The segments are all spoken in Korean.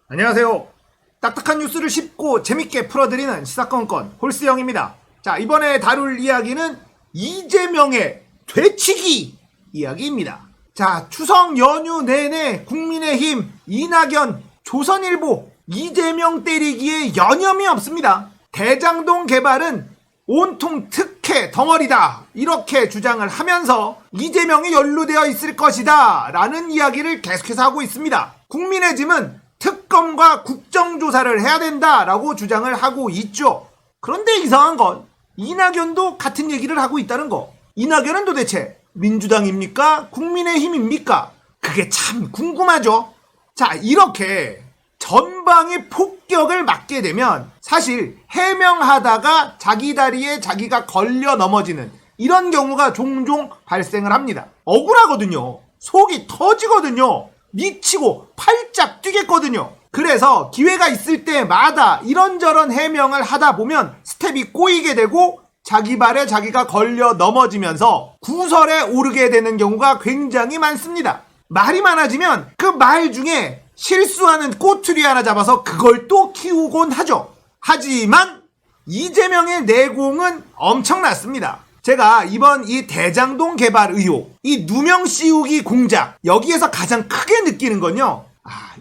안녕하세요. 딱딱한 뉴스를 쉽고 재밌게 풀어드리는 시사건건 홀스형입니다. 자, 이번에 다룰 이야기는 이재명의 되치기 이야기입니다. 자, 추석 연휴 내내 국민의힘, 이낙연, 조선일보, 이재명 때리기에 여념이 없습니다. 대장동 개발은 온통 특혜 덩어리다, 이렇게 주장을 하면서 이재명이 연루되어 있을 것이다 라는 이야기를 계속해서 하고 있습니다. 국민의힘은 특검과 국정조사를 해야 된다라고 주장을 하고 있죠. 그런데 이상한 건 이낙연도 같은 얘기를 하고 있다는 거. 이낙연은 도대체 민주당입니까? 국민의힘입니까? 그게 참 궁금하죠. 자, 이렇게 전방의 폭격을 맞게 되면 사실 해명하다가 자기 다리에 자기가 걸려 넘어지는 이런 경우가 종종 발생을 합니다. 억울하거든요. 속이 터지거든요. 미치고 팔짝 뛰겠거든요. 그래서 기회가 있을 때마다 이런저런 해명을 하다 보면 스텝이 꼬이게 되고 자기 발에 자기가 걸려 넘어지면서 구설에 오르게 되는 경우가 굉장히 많습니다. 말이 많아지면 그 말 중에 실수하는 꼬투리 하나 잡아서 그걸 또 키우곤 하죠. 하지만 이재명의 내공은 엄청났습니다. 제가 이번 이 대장동 개발 의혹, 이 누명 씌우기 공작, 여기에서 가장 크게 느끼는 건요,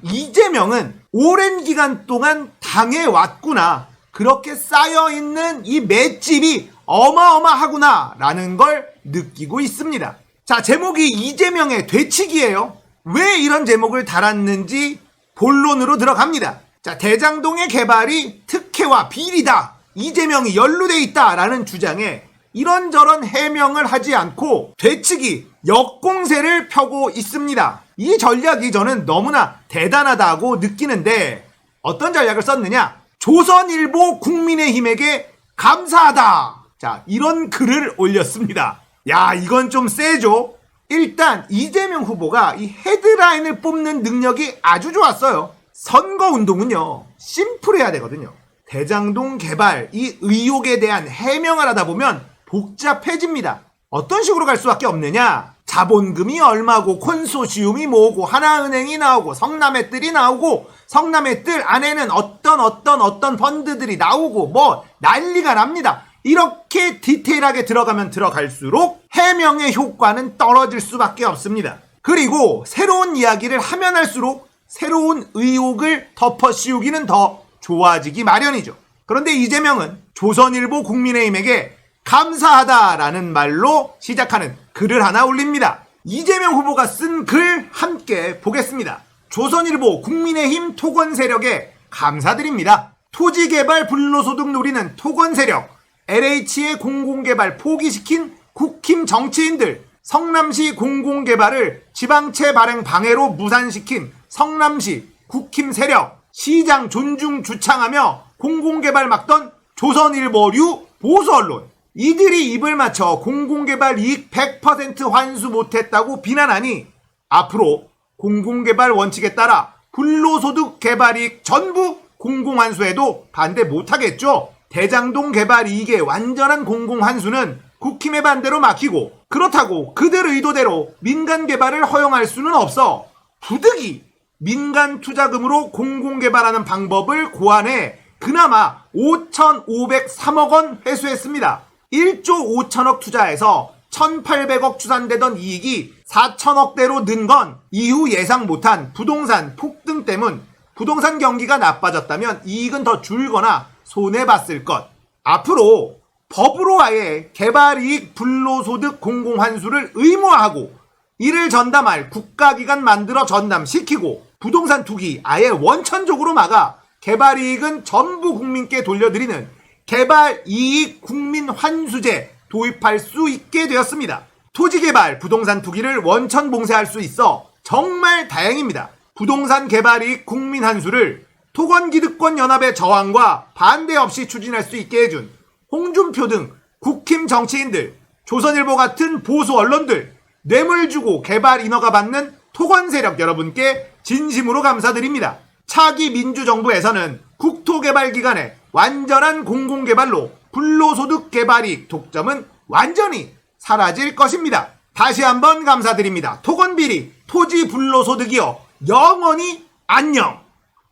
이재명은 오랜 기간 동안 당해왔구나, 그렇게 쌓여있는 이 맷집이 어마어마하구나 라는 걸 느끼고 있습니다. 자, 제목이 이재명의 되치기예요. 왜 이런 제목을 달았는지 본론으로 들어갑니다. 자, 대장동의 개발이 특혜와 비리다, 이재명이 연루돼 있다라는 주장에 이런저런 해명을 하지 않고 되치기, 역공세를 펴고 있습니다. 이 전략이 저는 너무나 대단하다고 느끼는데 어떤 전략을 썼느냐? 조선일보 국민의힘에게 감사하다. 자, 이런 글을 올렸습니다. 야, 이건 좀 세죠? 일단 이재명 후보가 이 헤드라인을 뽑는 능력이 아주 좋았어요. 선거운동은요, 심플해야 되거든요. 대장동 개발, 이 의혹에 대한 해명을 하다 보면 복잡해집니다. 어떤 식으로 갈 수밖에 없느냐? 자본금이 얼마고 콘소시움이 뭐고 하나은행이 나오고 성남의뜰이 나오고 성남의뜰 안에는 어떤 펀드들이 나오고 뭐 난리가 납니다. 이렇게 디테일하게 들어가면 들어갈수록 해명의 효과는 떨어질 수밖에 없습니다. 그리고 새로운 이야기를 하면 할수록 새로운 의혹을 덮어 씌우기는 더 좋아지기 마련이죠. 그런데 이재명은 조선일보 국민의힘에게 감사하다라는 말로 시작하는 글을 하나 올립니다. 이재명 후보가 쓴 글 함께 보겠습니다. 조선일보 국민의힘 토건 세력에 감사드립니다. 토지개발 불로소득 노리는 토건 세력, LH의 공공개발 포기시킨 국힘 정치인들, 성남시 공공개발을 지방채 발행 방해로 무산시킨 성남시 국힘 세력, 시장 존중 주창하며 공공개발 막던 조선일보류 보수 언론, 이들이 입을 맞춰 공공개발 이익 100% 환수 못했다고 비난하니 앞으로 공공개발 원칙에 따라 불로소득 개발이익 전부 공공환수해도 반대 못하겠죠. 대장동 개발 이익의 완전한 공공환수는 국힘의 반대로 막히고, 그렇다고 그들 의도대로 민간 개발을 허용할 수는 없어 부득이 민간 투자금으로 공공개발하는 방법을 고안해 그나마 5,503억 원 회수했습니다. 1조 5천억 투자해서 1,800억 추산되던 이익이 4천억대로 는 건 이후 예상 못한 부동산 폭등 때문, 부동산 경기가 나빠졌다면 이익은 더 줄거나 손해봤을 것. 앞으로 법으로 아예 개발이익 불로소득 공공환수를 의무화하고 이를 전담할 국가기관 만들어 전담시키고 부동산 투기 아예 원천적으로 막아 개발이익은 전부 국민께 돌려드리는 개발이익 국민환수제 도입할 수 있게 되었습니다. 토지개발, 부동산 투기를 원천 봉쇄할 수 있어 정말 다행입니다. 부동산 개발이익 국민환수를 토건기득권연합의 저항과 반대 없이 추진할 수 있게 해준 홍준표 등 국힘 정치인들, 조선일보 같은 보수 언론들, 뇌물 주고 개발 인허가 받는 토건 세력 여러분께 진심으로 감사드립니다. 차기 민주정부에서는 국토개발기관의 완전한 공공개발로 불로소득 개발이익 독점은 완전히 사라질 것입니다. 다시 한번 감사드립니다. 토건비리 토지 불로소득이여 영원히 안녕.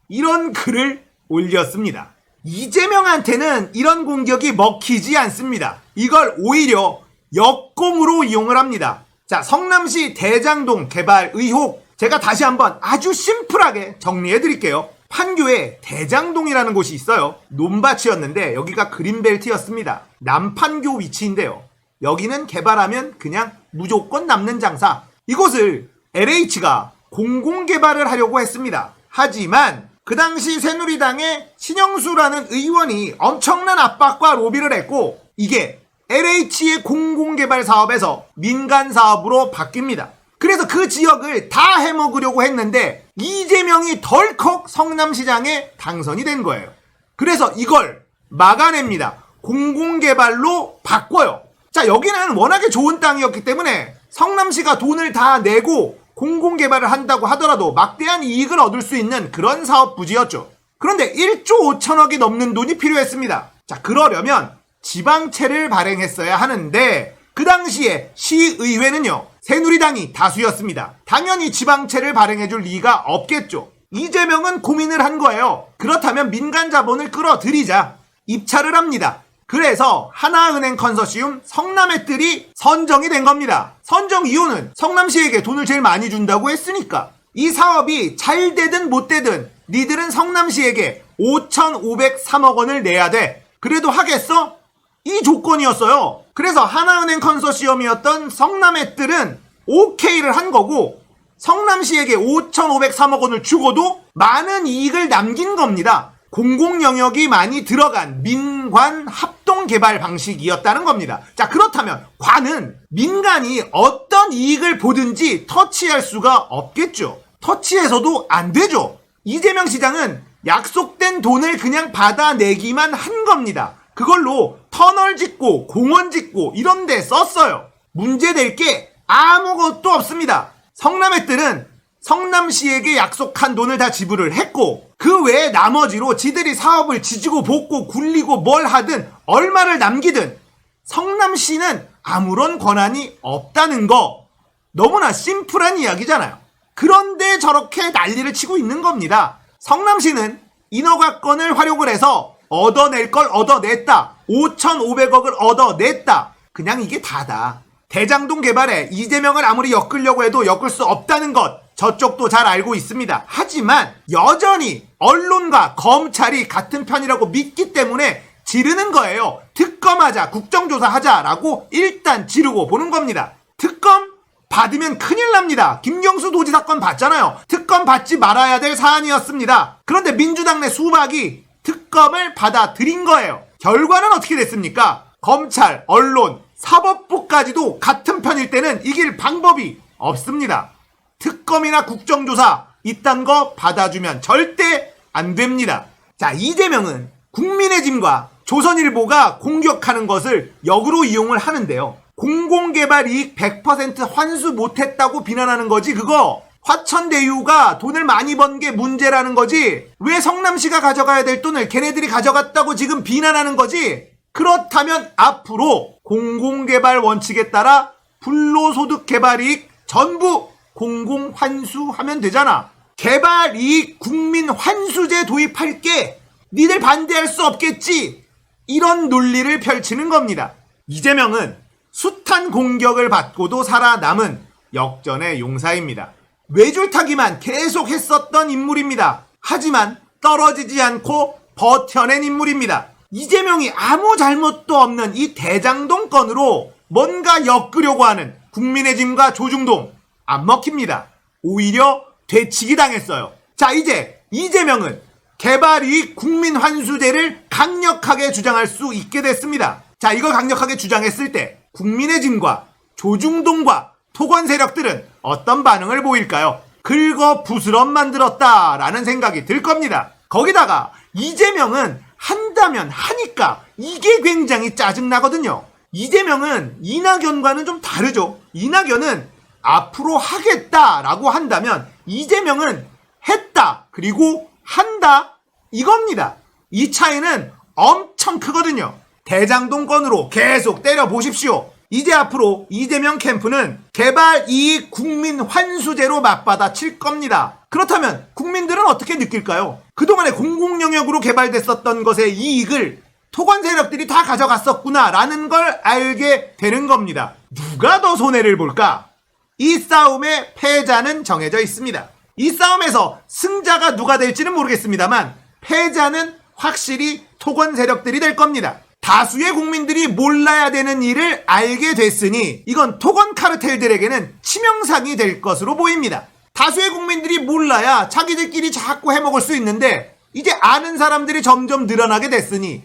이런 글을 올렸습니다. 이재명한테는 이런 공격이 먹히지 않습니다. 이걸 오히려 역공으로 이용을 합니다. 자, 성남시 대장동 개발 의혹 제가 다시 한번 아주 심플하게 정리해 드릴게요. 판교에 대장동이라는 곳이 있어요. 논밭이었는데 여기가 그린벨트였습니다. 남판교 위치인데요. 여기는 개발하면 그냥 무조건 남는 장사. 이곳을 LH가 공공개발을 하려고 했습니다. 하지만 그 당시 새누리당의 신영수라는 의원이 엄청난 압박과 로비를 했고 이게 LH의 공공개발 사업에서 민간 사업으로 바뀝니다. 그래서 그 지역을 다 해먹으려고 했는데 이재명이 덜컥 성남시장에 당선이 된 거예요. 그래서 이걸 막아냅니다. 공공개발로 바꿔요. 자, 여기는 워낙에 좋은 땅이었기 때문에 성남시가 돈을 다 내고 공공개발을 한다고 하더라도 막대한 이익을 얻을 수 있는 그런 사업 부지였죠. 그런데 1조 5천억이 넘는 돈이 필요했습니다. 자, 그러려면 지방채를 발행했어야 하는데 그 당시에 시의회는요, 새누리당이 다수였습니다. 당연히 지방채를 발행해줄 리가 없겠죠. 이재명은 고민을 한 거예요. 그렇다면 민간 자본을 끌어들이자. 입찰을 합니다. 그래서 하나은행 컨소시움 성남의뜰이 선정이 된 겁니다. 선정 이유는 성남시에게 돈을 제일 많이 준다고 했으니까. 이 사업이 잘 되든 못 되든 니들은 성남시에게 5,503억 원을 내야 돼. 그래도 하겠어? 이 조건이었어요. 그래서 하나은행 컨소시엄이었던 성남의뜰은 오케이를 한 거고 성남시에게 5,503억 원을 주고도 많은 이익을 남긴 겁니다. 공공영역이 많이 들어간 민관 합동개발 방식이었다는 겁니다. 자, 그렇다면 관은 민간이 어떤 이익을 보든지 터치할 수가 없겠죠. 터치해서도 안 되죠. 이재명 시장은 약속된 돈을 그냥 받아내기만 한 겁니다. 그걸로 터널 짓고 공원 짓고 이런 데 썼어요. 문제될 게 아무것도 없습니다. 성남의뜰은 성남시에게 약속한 돈을 다 지불을 했고 그 외에 나머지로 지들이 사업을 지지고 볶고 굴리고 뭘 하든 얼마를 남기든 성남시는 아무런 권한이 없다는 거. 너무나 심플한 이야기잖아요. 그런데 저렇게 난리를 치고 있는 겁니다. 성남시는 인허가권을 활용을 해서 얻어낼 걸 얻어냈다. 5,500억을 얻어냈다. 그냥 이게 다다. 대장동 개발에 이재명을 아무리 엮으려고 해도 엮을 수 없다는 것 저쪽도 잘 알고 있습니다. 하지만 여전히 언론과 검찰이 같은 편이라고 믿기 때문에 지르는 거예요. 특검하자, 국정조사하자라고 일단 지르고 보는 겁니다. 특검 받으면 큰일 납니다. 김경수 도지 사건 봤잖아요. 특검 받지 말아야 될 사안이었습니다. 그런데 민주당 내 수박이 특검을 받아들인 거예요. 결과는 어떻게 됐습니까? 검찰, 언론, 사법부까지도 같은 편일 때는 이길 방법이 없습니다. 특검이나 국정조사 이딴 거 받아주면 절대 안 됩니다. 자, 이재명은 국민의 짐과 조선일보가 공격하는 것을 역으로 이용을 하는데요. 공공개발 이익 100% 환수 못했다고 비난하는 거지 그거. 화천대유가 돈을 많이 번 게 문제라는 거지. 왜 성남시가 가져가야 될 돈을 걔네들이 가져갔다고 지금 비난하는 거지. 그렇다면 앞으로 공공개발 원칙에 따라 불로소득 개발이익 전부 공공환수하면 되잖아. 개발이익 국민환수제 도입할게. 니들 반대할 수 없겠지. 이런 논리를 펼치는 겁니다. 이재명은 숱한 공격을 받고도 살아남은 역전의 용사입니다. 외줄타기만 계속 했었던 인물입니다. 하지만 떨어지지 않고 버텨낸 인물입니다. 이재명이 아무 잘못도 없는 이 대장동 건으로 뭔가 엮으려고 하는 국민의 짐과 조중동 안 먹힙니다. 오히려 되치기 당했어요. 자, 이제 이재명은 개발이익 국민환수제를 강력하게 주장할 수 있게 됐습니다. 자, 이걸 강력하게 주장했을 때 국민의 짐과 조중동과 토건 세력들은 어떤 반응을 보일까요? 긁어 부스럼 만들었다라는 생각이 들 겁니다. 거기다가 이재명은 한다면 하니까 이게 굉장히 짜증나거든요. 이재명은 이낙연과는 좀 다르죠. 이낙연은 앞으로 하겠다라고 한다면 이재명은 했다 그리고 한다 이겁니다. 이 차이는 엄청 크거든요. 대장동 건으로 계속 때려보십시오. 이제 앞으로 이재명 캠프는 개발 이익 국민 환수제로 맞받아칠 겁니다. 그렇다면 국민들은 어떻게 느낄까요? 그동안에 공공 영역으로 개발됐었던 것의 이익을 토건 세력들이 다 가져갔었구나 라는 걸 알게 되는 겁니다. 누가 더 손해를 볼까? 이 싸움의 패자는 정해져 있습니다. 이 싸움에서 승자가 누가 될지는 모르겠습니다만 패자는 확실히 토건 세력들이 될 겁니다. 다수의 국민들이 몰라야 되는 일을 알게 됐으니 이건 토건 카르텔들에게는 치명상이 될 것으로 보입니다. 다수의 국민들이 몰라야 자기들끼리 자꾸 해먹을 수 있는데 이제 아는 사람들이 점점 늘어나게 됐으니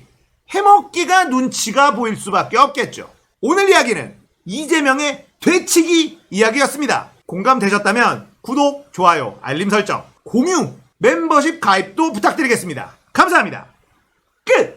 해먹기가 눈치가 보일 수밖에 없겠죠. 오늘 이야기는 이재명의 되치기 이야기였습니다. 공감되셨다면 구독, 좋아요, 알림 설정, 공유, 멤버십 가입도 부탁드리겠습니다. 감사합니다. 끝!